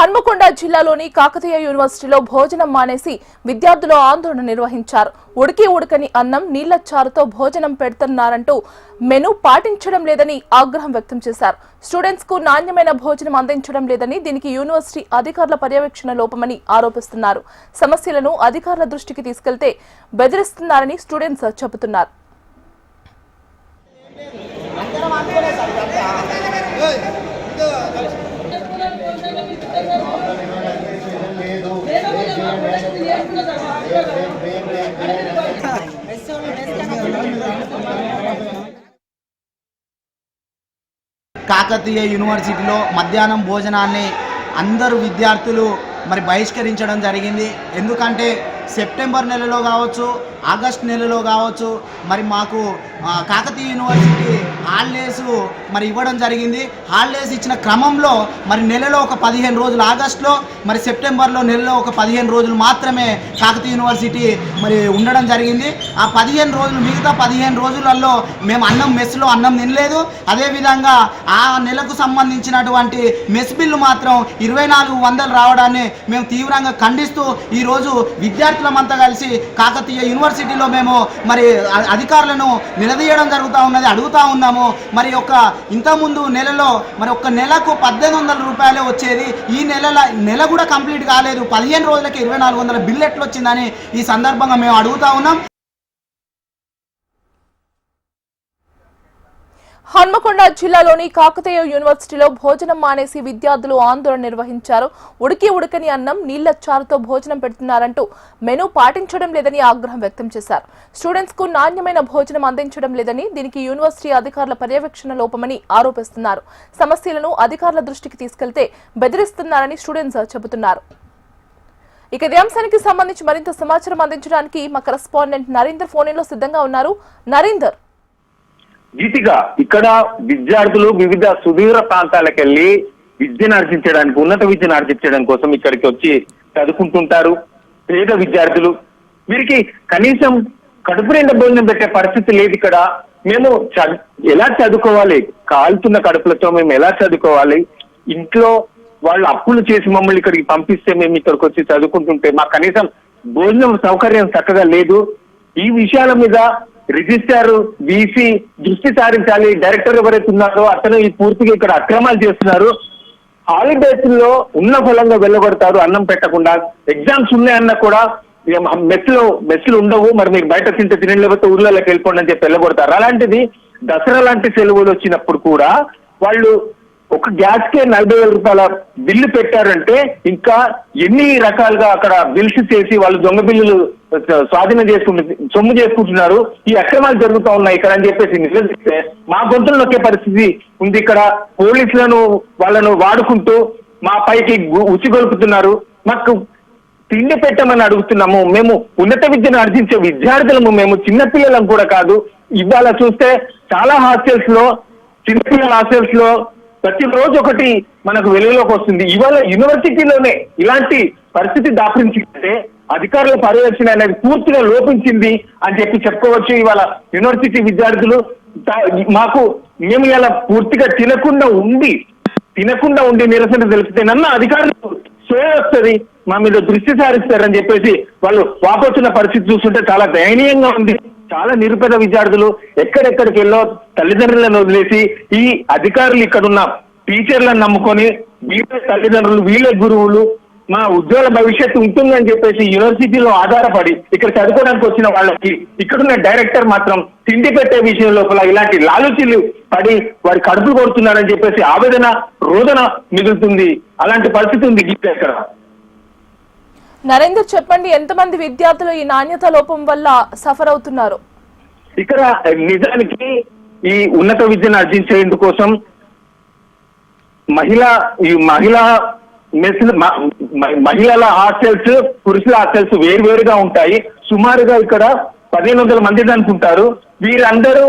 హన్మకొండ జిల్లాలోని కాకతీయ యూనివర్సిటీలో భోజనం మానేసి విద్యార్థులు ఆందోళన నిర్వహించారు. ఉడకని అన్నం నీళ్ల చారుతో భోజనం పెడుతున్నారంటూ మెనూ పాటించడం లేదని ఆగ్రహం వ్యక్తం చేశారు. స్టూడెంట్స్ కు నాణ్యమైన భోజనం అందించడం లేదని, దీనికి యూనివర్సిటీ అధికారుల పర్యవేక్షణ లోపమని ఆరోపిస్తున్నారు. సమస్యలను అధికారుల దృష్టికి తీసుకెళ్తే బెదిరిస్తున్నారని స్టూడెంట్స్ చెబుతున్నారు. కాకతీయ యూనివర్సిటీలో మధ్యాహ్నం భోజనాన్ని అందరూ విద్యార్థులు బహిష్కరించడం జరిగింది. ఎందుకంటే సెప్టెంబర్ నెలలో కావచ్చు, ఆగస్ట్ నెలలో కావచ్చు మాకు కాకతీయ యూనివర్సిటీ హాలిడేస్ ఇవ్వడం జరిగింది. హాలిడేస్ ఇచ్చిన క్రమంలో నెలలో ఒక 15 రోజులు ఆగస్టులో, సెప్టెంబర్లో నెలలో ఒక 15 రోజులు మాత్రమే కాకతీయ యూనివర్సిటీ ఉండడం జరిగింది. ఆ 15 రోజులు, మిగతా 15 రోజులలో మేము మెస్లో అన్నం తినలేదు. అదేవిధంగా ఆ నెలకు సంబంధించినటువంటి మెస్ బిల్లు మాత్రం 2400 రావడాన్ని మేము తీవ్రంగా ఖండిస్తూ ఈరోజు విద్యార్థులమంతా కలిసి కాకతీయ యూనివర్సిటీలో మేము అధికారులను నిలదీయడం జరుగుతూ ఉన్నది, అడుగుతూ ఉన్నాము. ఇంతకుముందు నెలలో ఒక్క నెలకు 1800 రూపాయలే వచ్చేది. ఈ నెల కూడా కంప్లీట్ కాలేదు. 15 రోజులకి 2400 బిల్లు ఎట్లా వచ్చిందని ఈ సందర్భంగా మేము అడుగుతా ఉన్నాం. హన్మకొండ జిల్లాలోని కాకతీయ యూనివర్సిటీలో భోజనం మానేసి విద్యార్థులు ఆందోళన నిర్వహించారు. ఉడకని అన్నం నీళ్ల చారుతో భోజనం పెడుతున్నారంటూ మెనూ పాటించడం లేదని ఆగ్రహం వ్యక్తం చేశారు. స్టూడెంట్స్ కు నాణ్యమైన భోజనం అందించడం లేదని, దీనికి యూనివర్సిటీ అధికారుల పర్యవేక్షణ లోపమని ఆరోపిస్తున్నారు. సమస్యలను అధికారుల దృష్టికి తీసుకెళ్తే బెదిరిస్తున్నారని స్టూడెంట్స్ చెబుతున్నారు. ఇక ఇదే అంశానికి సంబంధించి మరింత సమాచారం అందించడానికి మా కరెస్పాండెంట్ నరేందర్ ఫోన్ లో సిద్ధంగా ఉన్నారు. నరేందర్, గీతిగా ఇక్కడ విద్యార్థులు వివిధ సుదూర ప్రాంతాలకు వెళ్లి విద్యను ఆర్జించడానికి, ఉన్నత విద్యను ఆర్జించడం కోసం ఇక్కడికి వచ్చి చదువుకుంటుంటారు. పేద విద్యార్థులు, వీరికి కనీసం కడుపు నిండా భోజనం పెట్టే పరిస్థితి లేదు. ఇక్కడ మేము ఎలా చదువుకోవాలి? కాలుతున్న కడుపులతో మేము ఎలా చదువుకోవాలి? ఇంట్లో వాళ్ళు అప్పులు చేసి మమ్మల్ని ఇక్కడికి పంపిస్తే మేము ఇక్కడికి వచ్చి చదువుకుంటుంటే మాకు కనీసం భోజనం సౌకర్యం చక్కగా లేదు. ఈ విషయాల మీద రిజిస్ట్రార్, వీసీ దృష్టి సారించాలి. డైరెక్టర్ ఎవరైతే ఉన్నారో అతను ఈ పూర్తిగా ఇక్కడ అక్రమాలు చేస్తున్నారు. హాలిడేస్ లో ఉన్న ఫలంగా వెళ్ళగొడతారు అన్నం పెట్టకుండా. ఎగ్జామ్స్ ఉన్నాయన్నా కూడా మెస్లు ఉండవు, మీకు బయట తింటే తినండి, లేకపోతే ఊర్లలోకి వెళ్ళిపోండి అని చెప్పి వెళ్ళగొడతారు. అలాంటిది దసరా లాంటి సెలవులు వచ్చినప్పుడు కూడా వాళ్ళు ఒక గ్యాస్ కే 40,000 రూపాయల బిల్లు పెట్టారంటే ఇంకా ఎన్ని రకాలుగా అక్కడ బిల్స్ చేసి వాళ్ళు దొంగ బిల్లులు స్వాధీనం సొమ్ము చేసుకుంటున్నారు. ఈ అక్రమాలు జరుగుతూ ఉన్నాయి ఇక్కడ అని చెప్పేసి నిలదీస్తే మా గొంతులు నొక్కే పరిస్థితి ఉంది. ఇక్కడ పోలీసులను వాళ్ళను వాడుకుంటూ మా పైకి ఉచిగొలుపుతున్నారు. మాకు తిండి పెట్టమని అడుగుతున్నాము. మేము ఉన్నత విద్యను ఆర్జించే విద్యార్థులము, మేము చిన్నపిల్లలం కూడా కాదు. ఇవాళ చూస్తే చాలా హాస్టల్స్ లో, చిన్నపిల్లల హాస్టల్స్ లో ప్రతిరోజు ఒకటి మనకు వెలుగులోకి వస్తుంది. ఇవాళ యూనివర్సిటీలోనే ఇలాంటి పరిస్థితి దాపురించిందంటే అధికారుల పర్యవేక్షణ అనేది పూర్తిగా లోపించింది అని చెప్పి చెప్పుకోవచ్చు. ఇవాళ యూనివర్సిటీ విద్యార్థులు మేము ఇలా పూర్తిగా తినకుండా ఉండి నిరసన తెలిపితేనన్నా అధికారులు వస్తుంది, మా మీద దృష్టి సారిస్తారని చెప్పేసి వాళ్ళు వాపోతున్న పరిస్థితి చూస్తుంటే చాలా దయనీయంగా ఉంది. చాలా నిరుపేద విద్యార్థులు ఎక్కడెక్కడికి వెళ్ళో తల్లిదండ్రులను వదిలేసి ఈ అధికారులు ఇక్కడున్న టీచర్లను నమ్ముకొని వీళ్ళే తల్లిదండ్రులు, వీళ్ళే గురువులు, మా ఉజ్వల భవిష్యత్తు ఉంటుందని చెప్పేసి యూనివర్సిటీలో ఆధారపడి ఇక్కడ చదువుకోవడానికి వచ్చిన వాళ్ళకి ఇక్కడున్న డైరెక్టర్ మాత్రం తిండి పెట్టే విషయం లోపల ఇలాంటి లాలుచీలు పడి వారి కడుపులు కొడుతున్నారని చెప్పేసి ఆవేదన, రోదన మిగులుతుంది. అలాంటి పరిస్థితి ఉంది ఇక్కడ. నరేందర్, చెప్పండి, ఎంతమంది విద్యార్థులు ఈ నాణ్యత లోపం వల్ల సఫర్ అవుతున్నారు? ఇక్కడ నిజానికి ఈ ఉన్నత విద్యను ఆర్జించేందుకోసం మహిళల హాస్టల్స్, పురుషుల హాస్టల్స్ వేరువేరుగా ఉంటాయి. సుమారుగా ఇక్కడ 1500 మంది అనుకుంటారు. వీరందరూ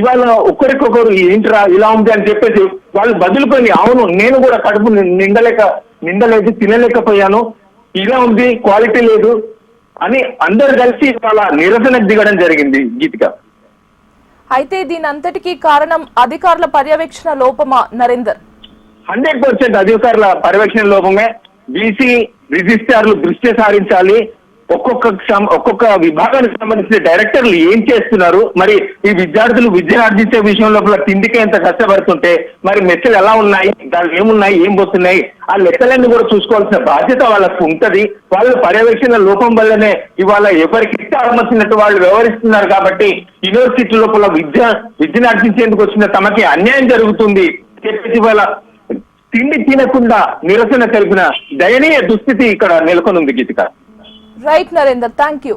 ఇవాళ ఒకరికొకరు ఏంట్రా ఇలా ఉంది అని చెప్పేసి వాళ్ళు బదులుకొని, అవును నేను కూడా కడుపు నిండలేదు, తినలేకపోయాను, ఇలా ఉంది, క్వాలిటీ లేదు అని అందరు కలిసి వాళ్ళ నిరసనకు దిగడం జరిగింది. గీతిక, అయితే దీని అంతటికీ కారణం అధికారుల పర్యవేక్షణ లోపమా నరేందర్? 100% అధికారుల పర్యవేక్షణ లోపమే. బీసీ రిజిస్ట్రార్లు దృష్టి సారించాలి. ఒక్కొక్క విభాగానికి సంబంధించిన డైరెక్టర్లు ఏం చేస్తున్నారు, మరి ఈ విద్యార్థులు విద్యను ఆర్జించే విషయం లోపల తిండికే ఎంత కష్టపడుతుంటే మరి మెచ్చలు ఎలా ఉన్నాయి, దాని ఏమున్నాయి, ఏం పోతున్నాయి, ఆ లెక్కలన్నీ కూడా చూసుకోవాల్సిన బాధ్యత వాళ్ళకు ఉంటది. వాళ్ళ పర్యవేక్షణ లోపం వల్లనే ఇవాళ ఎవరికి ఇష్టమొచ్చినట్టు వాళ్ళు వ్యవహరిస్తున్నారు. కాబట్టి యూనివర్సిటీ లోపల విద్యను ఆర్జించేందుకు వచ్చిన తమకి అన్యాయం జరుగుతుంది చెప్పేసి ఇవాళ తిండి తినకుండా నిరసన తెలిపిన దయనీయ దుస్థితి ఇక్కడ నెలకొనుంది Geethika. Right Narender, thank you.